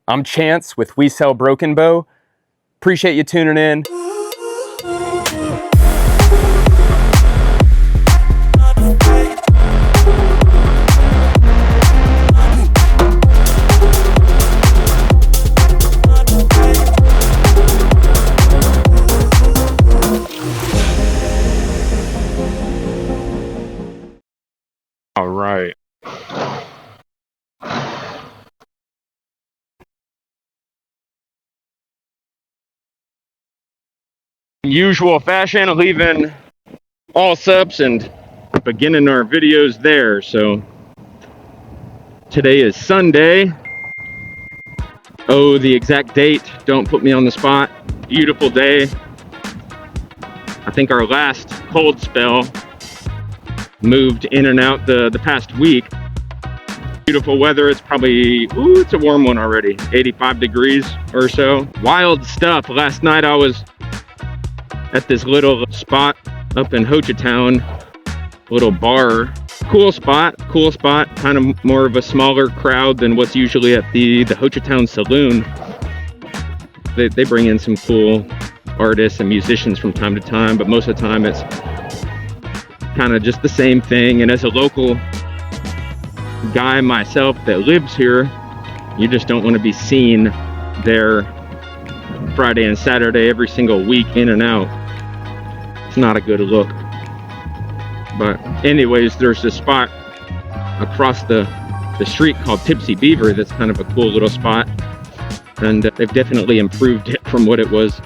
I'm Chance with We Sell Broken Bow. Appreciate you tuning in. All right. Usual fashion, leaving all subs and beginning our videos there. So today is Sunday. Oh, the exact date, don't put me on the spot. Beautiful day. I think our last cold spell moved in and out the past week. Beautiful weather. It's probably, ooh, it's a warm one already. 85 degrees or so. Wild stuff. Last night I was at this little spot up in Hochatown, little bar. Cool spot, kind of more of a smaller crowd than what's usually at the Hochatown Saloon. They bring in some cool artists and musicians from time to time, but most of the time it's kind of just the same thing. And as a local guy myself that lives here, you just don't want to be seen there Friday and Saturday every single week in and out. It's not a good look. But anyways, there's this spot across the street called Tipsy Beaver that's kind of a cool little spot, and they've definitely improved it from what it was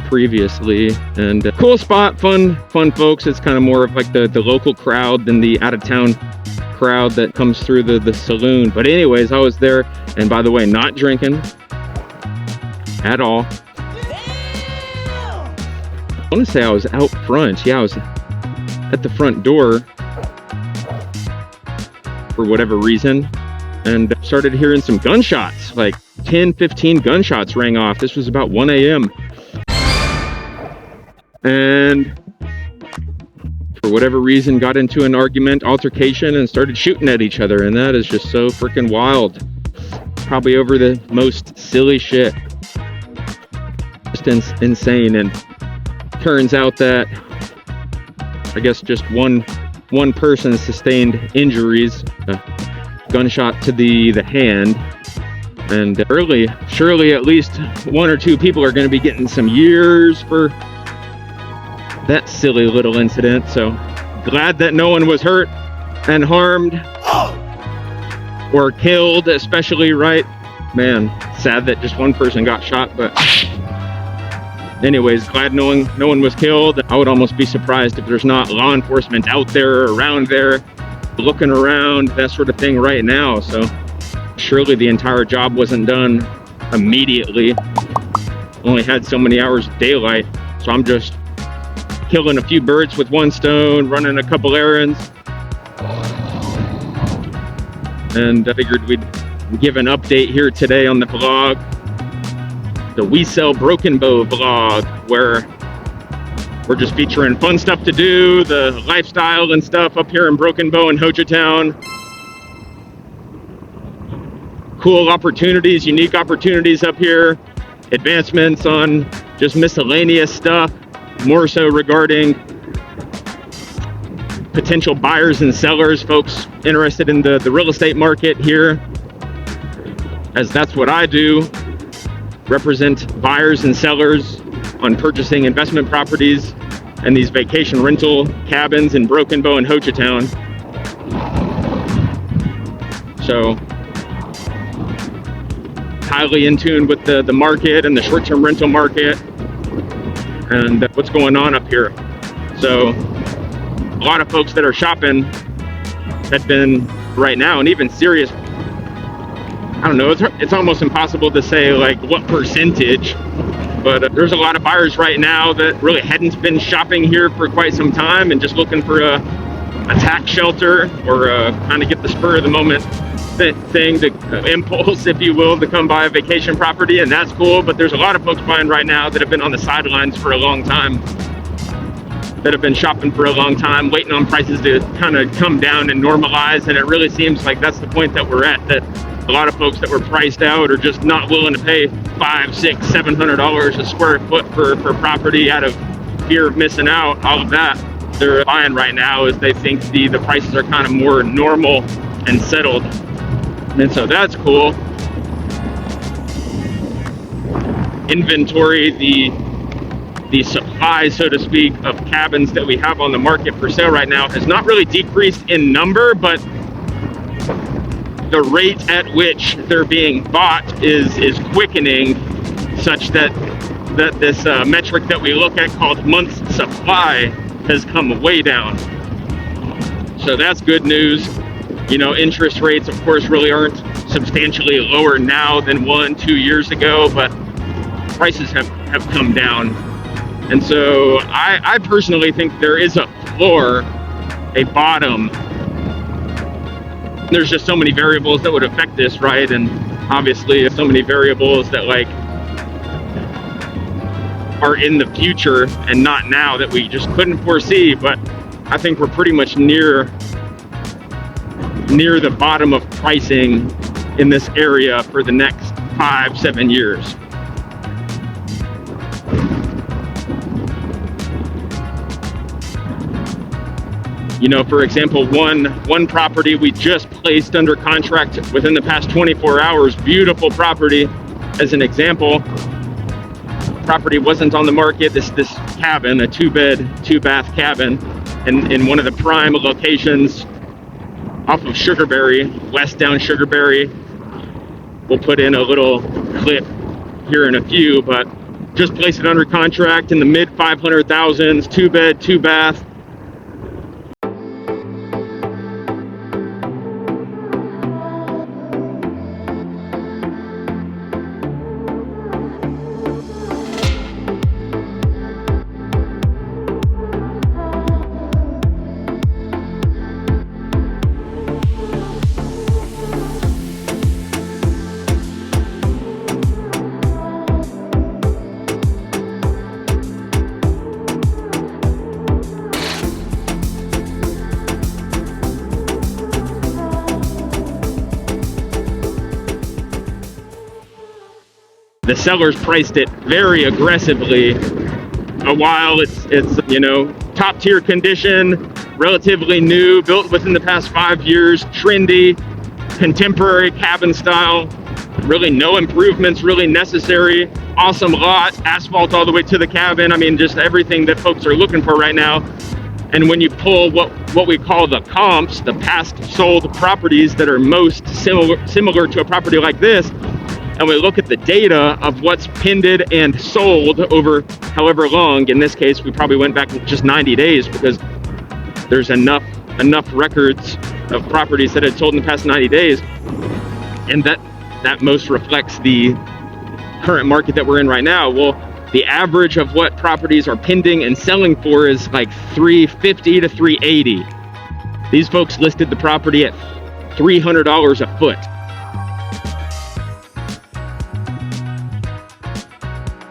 previously. And cool spot, fun folks. It's kind of more of like the local crowd than the out-of-town crowd that comes through the saloon. But anyways, I was there, and by the way, not drinking at all. I want to say I was out front. Yeah, I was at the front door for whatever reason, and started hearing some gunshots. Like 10-15 gunshots rang off. This was about 1 a.m. and for whatever reason got into an altercation and started shooting at each other, and that is just so freaking wild. Probably over the most silly shit. Just insane. And turns out that I guess just one person sustained injuries, a gunshot to the hand, and surely at least one or two people are going to be getting some years for that silly little incident. So glad that no one was hurt and harmed or killed, especially, right? Man, sad that just one person got shot, but anyways, glad no one was killed. I would almost be surprised if there's not law enforcement out there, around there, looking around, that sort of thing right now. So surely the entire job wasn't done immediately. Only had so many hours of daylight. So I'm just killing a few birds with one stone, running a couple errands. And I figured we'd give an update here today on the vlog. The We Sell Broken Bow vlog, where we're just featuring fun stuff to do, the lifestyle and stuff up here in Broken Bow and Hochatown. Cool opportunities, unique opportunities up here, advancements on just miscellaneous stuff, more so regarding potential buyers and sellers, folks interested in the real estate market here, as that's what I do. Represent buyers and sellers on purchasing investment properties and these vacation rental cabins in Broken Bow and Hochatown. So highly in tune with the market and the short-term rental market and what's going on up here. So a lot of folks that are shopping have been right now, and even serious, I don't know, it's almost impossible to say like what percentage, but there's a lot of buyers right now that really hadn't been shopping here for quite some time and just looking for a tax shelter or kind of get the spur of the moment thing, to impulse, if you will, to come buy a vacation property, and that's cool. But there's a lot of folks buying right now that have been on the sidelines for a long time, that have been shopping for a long time, waiting on prices to kind of come down and normalize. And it really seems like that's the point that we're at, that A lot of folks that were priced out are just not willing to pay $500, $600, $700 a square foot for property out of fear of missing out. All of that they're buying right now is they think the prices are kind of more normal and settled, and so that's cool. Inventory, the supply, so to speak, of cabins that we have on the market for sale right now has not really decreased in number, but the rate at which they're being bought is quickening, such that this metric that we look at called months supply has come way down. So that's good news. You know, interest rates, of course, really aren't substantially lower now than 1-2 years ago, but prices have come down. And so I personally think there is a floor, a bottom. There's just so many variables that would affect this, right? And obviously so many variables that like are in the future and not now that we just couldn't foresee. But I think we're pretty much near the bottom of pricing in this area for the next 5-7 years. You know, for example, one property we just placed under contract within the past 24 hours, beautiful property. As an example, property wasn't on the market. This cabin, a 2-bed, 2-bath cabin in one of the prime locations off of Sugarberry, west down Sugarberry. We'll put in a little clip here in a few, but just placed it under contract in the mid 500,000s, 2-bed, 2-bath. The sellers priced it very aggressively. A while it's you know, top tier condition, relatively new, built within the past 5 years, trendy, contemporary cabin style, really no improvements really necessary, awesome lot, asphalt all the way to the cabin. I mean, just everything that folks are looking for right now. And when you pull what we call the comps, the past sold properties that are most similar to a property like this, and we look at the data of what's pended and sold over however long, in this case we probably went back just 90 days because there's enough records of properties that had sold in the past 90 days, and that most reflects the current market that we're in right now. Well, the average of what properties are pending and selling for is like $350 to $380. These folks listed the property at $300 a foot.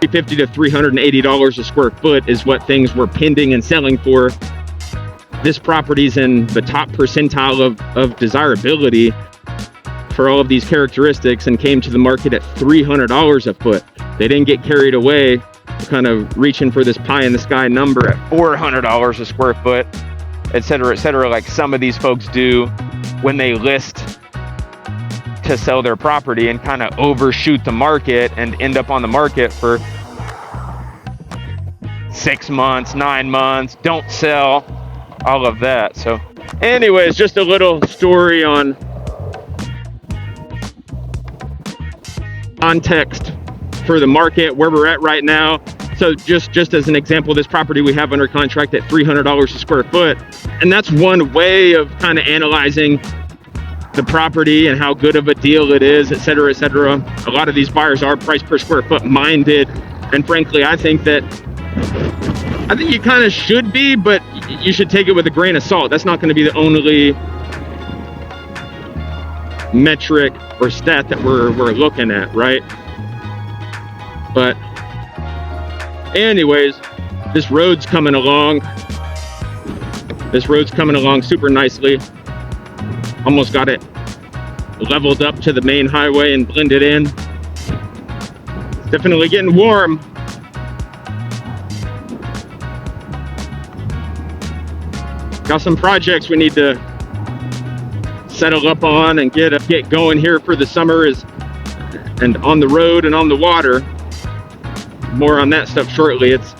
$350 to $380 a square foot is what things were pending and selling for. This property's in the top percentile of desirability for all of these characteristics and came to the market at $300 a foot. They didn't get carried away kind of reaching for this pie in the sky number at $400 a square foot, et cetera, like some of these folks do when they list to sell their property and kind of overshoot the market and end up on the market for 6 months, 9 months, don't sell, all of that. So anyways, just a little story on context for the market, where we're at right now. So just as an example, this property we have under contract at $300 a square foot, and that's one way of kind of analyzing the property and how good of a deal it is, et cetera, et cetera. A lot of these buyers are price per square foot minded, and frankly, I think you kind of should be, but you should take it with a grain of salt. That's not going to be the only metric or stat that we're looking at, right? But anyways, this road's coming along. This road's coming along super nicely. Almost got it leveled up to the main highway and blended in. It's definitely getting warm. Got some projects we need to settle up on and get going here for the summer, and on the road and on the water. More on that stuff shortly. It's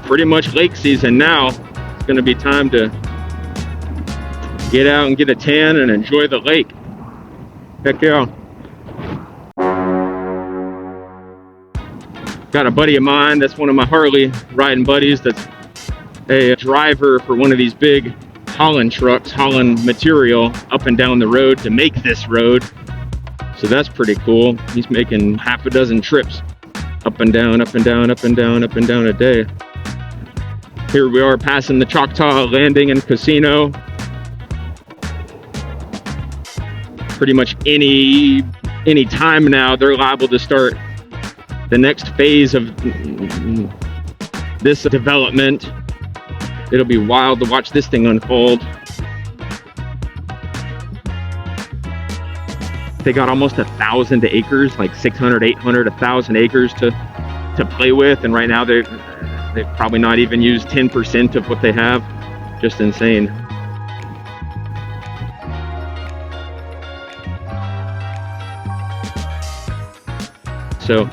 pretty much lake season now. It's going to be time to get out and get a tan and enjoy the lake. Heck yeah. Got a buddy of mine that's one of my Harley riding buddies that's a driver for one of these big Holland trucks, Holland material, up and down the road to make this road. So that's pretty cool. He's making half a dozen trips up and down, up and down, up and down, up and down a day. Here we are passing the Choctaw Landing and Casino. Pretty much any time now they're liable to start the next phase of this development. It'll be wild to watch this thing unfold. They got almost 1,000 acres, like 600, 800, 1,000 acres to play with, and right now they've probably not even used 10% of what they have. Just insane. So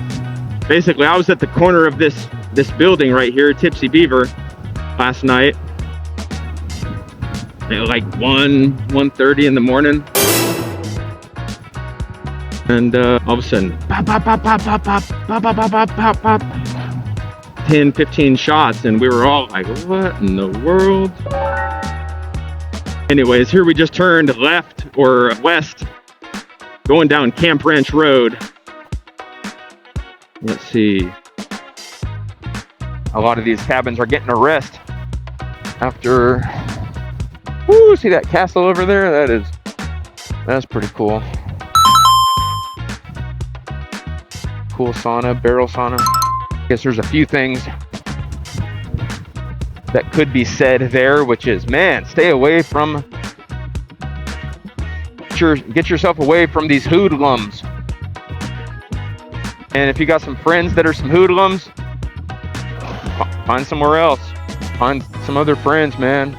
basically, I was at the corner of this building right here, Tipsy Beaver, last night at like 1:30 in the morning, and all of a sudden, pop, pop, pop, pop, pop, pop, pop, pop, pop, pop, pop, 10, 15 shots, and we were all like, what in the world? Anyways, here we just turned left or west, going down Camp Ranch Road. Let's see. A lot of these cabins are getting a rest after. Woo, see that castle over there? That's pretty cool. Cool sauna, barrel sauna. I guess there's a few things that could be said there, which is, man, stay away from. Get yourself away from these hoodlums. And if you got some friends that are some hoodlums, find somewhere else. Find some other friends, man.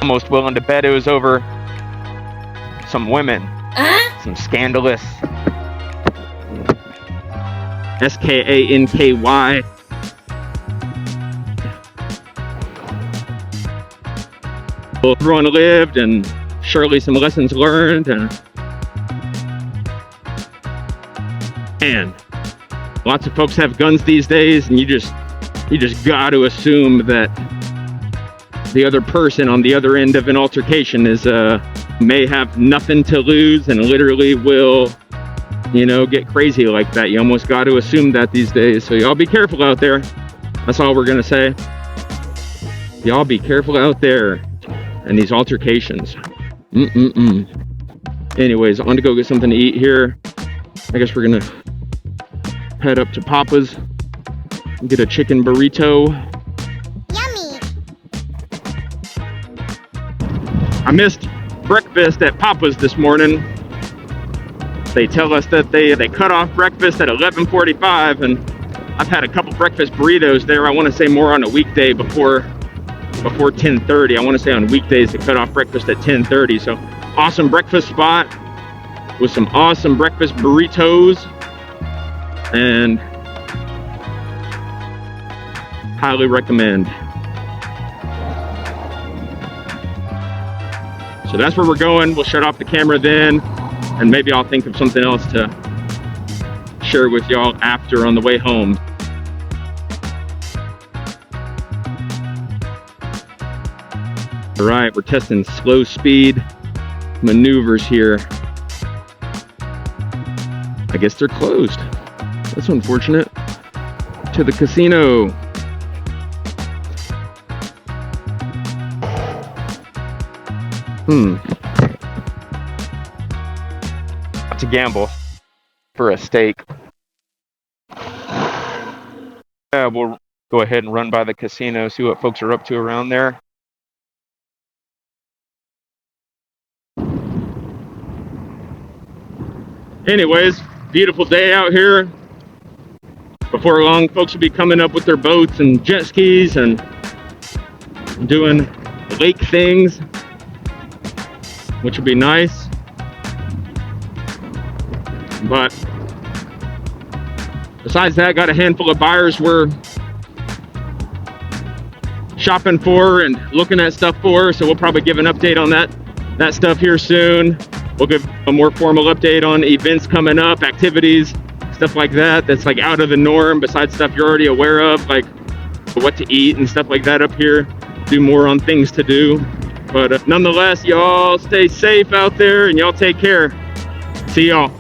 Almost willing to bet it was over some women. Some scandalous SKANKY. Everyone lived, and surely some lessons learned, and lots of folks have guns these days, and you just got to assume that the other person on the other end of an altercation may have nothing to lose and literally will, get crazy like that. You almost got to assume that these days. So y'all be careful out there. That's all we're gonna say. Y'all be careful out there and these altercations. Anyways, I want to go get something to eat here. I guess we're gonna head up to Papa's and get a chicken burrito. Yummy. I missed breakfast at Papa's this morning. They tell us that they cut off breakfast at 11:45, and I've had a couple breakfast burritos there. I want to say more on a weekday before 10:30. I want to say on weekdays they cut off breakfast at 10:30. So awesome breakfast spot with some awesome breakfast burritos, and highly recommend. So that's where we're going. We'll shut off the camera then, and maybe I'll think of something else to share with y'all after on the way home. All right, we're testing slow speed maneuvers here. I guess they're closed. That's unfortunate. To the casino. To gamble for a steak. Yeah, we'll go ahead and run by the casino, see what folks are up to around there. Anyways, beautiful day out here. Before long, folks will be coming up with their boats and jet skis and doing lake things, which will be nice. But besides that, got a handful of buyers we're shopping for and looking at stuff for, so we'll probably give an update on that stuff here soon. We'll give a more formal update on events coming up, activities, stuff like that that's like out of the norm besides stuff you're already aware of, like what to eat and stuff like that up here. Do more on things to do. But nonetheless, y'all stay safe out there and y'all take care. See y'all.